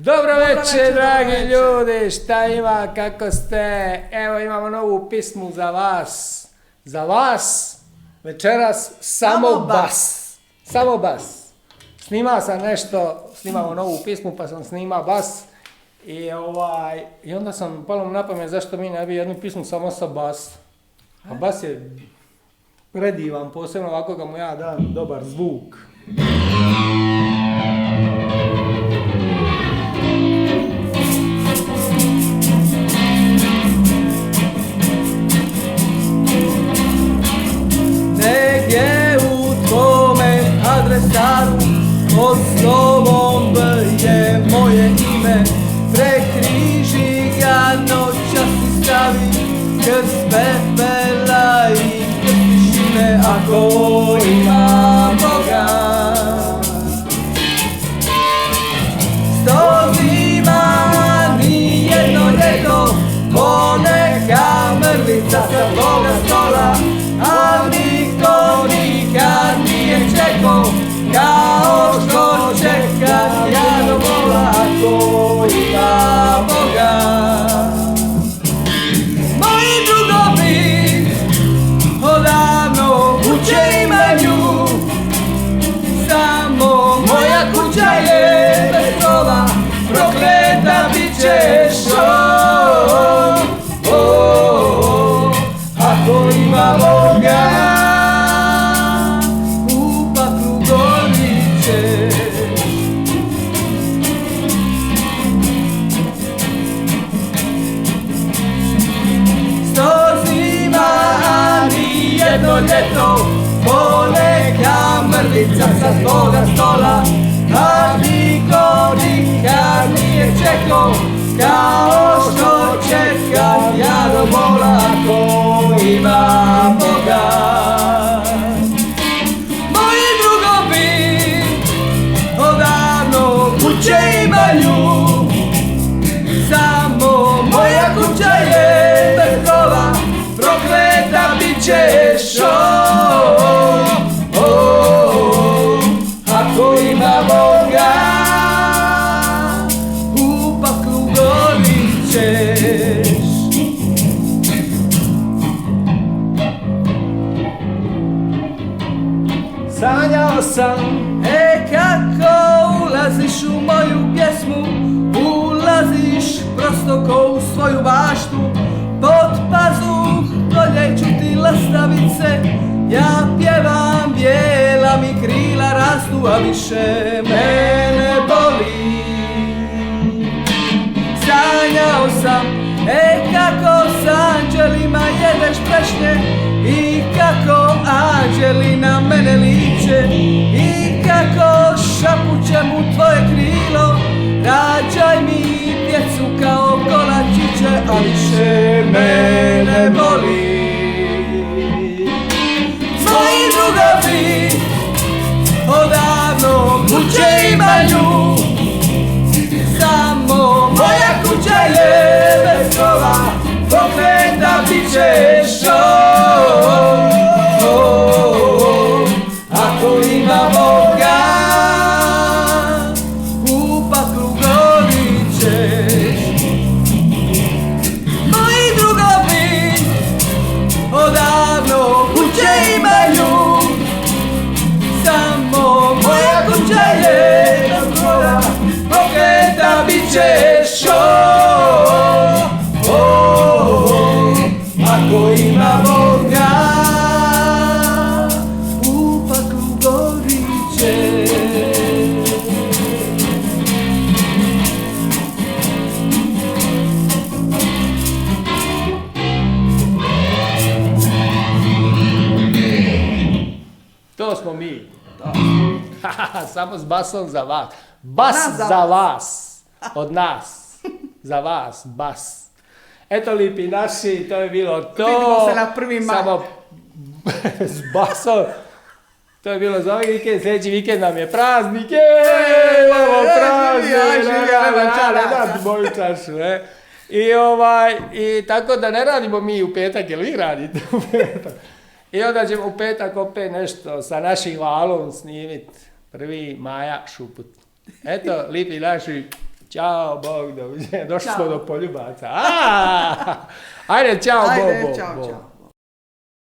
Dobro večer, dragi ljudi, šta ima, kako ste? Evo imamo novu pismu za vas. Za vas, večeras samo bas. Samo bas. Snimao sam nešto, snimamo novu pismu pa sam snimao bas. I onda sam palo mi na pamet zašto mi ne bi jednu pismu samo sa bas. A bas je predivan, posebno ovako ga mu ja dam dobar zvuk. Negdje u tvome adresaru pod slovom B je moje ime. Prekriži ga noćas i stavi krst pepela i krst tišine ako ima Boga. Sto zima, nijedno ljeto, poneka mrvica sa tvoga stola, a niko nikad nije čekao kao što čekam ja do vola ako ima Boga. Moji drugovi odavno kuće imaju, samo moja kuća je bez krova, prokleta bit ćeš ako ima Boga. U paklu gorit ćeš. Sto zima, a nijedno ljeto, poneka mrvica sa tvoga stola, a niko nikad nije čekao kao što čekam ja do bola ako ima Boga. Moji drugovi odavno kuće imaju, samo moja kuća je bez krova, prokleta bit ćeš ako ima Boga. U paklu gorit ćeš. Sanjao sam, Kako ulaziš u moju pjesmu, ulaziš prosto ko u svoju baštu, pod pazuh doljeću ti lastavice, ja pjevam, bijela mi krila rastu, a više mene boli. Sanjao sam, kako s anđelima jedeš trešnje i kako anđeli na mene liče i kako šapućem u tvoje krilo, rađaj mi djecu kao kolačiće, a više mene boli. Moji drugovi odavno kuće imaju, samo moja kuća je bez krova, prokleta bit ćeš ako ima Boga. U paklu gorit ćeš. Moji drugovi odavno kuće imaju, samo moja kuća je bez krova, prokleta bit ćeš ako ima Boga. U paklu gorit ćeš. to smo mi. Samo s basom za vas. Bas za vas. Od nas. Za vas, bas. Eto lipi naši, to je bilo to. Vidimo se na 1. maj. Samo s basom. To je bilo za ovaj vikend, sljedeći vikend nam je praznik. Imamo praznik. Moju čašu, I tako da ne radimo mi u petak, jer vi radite u petak. I onda ćemo u petak opet nešto sa našim valom snimiti. 1. maja Šuput. Eto, lipi naši. Ćao, Bog, doviđenja. Došli Ćao. smo do poljubaca. Ajde, čao, Ajde, Bog, čao, Bog. čao.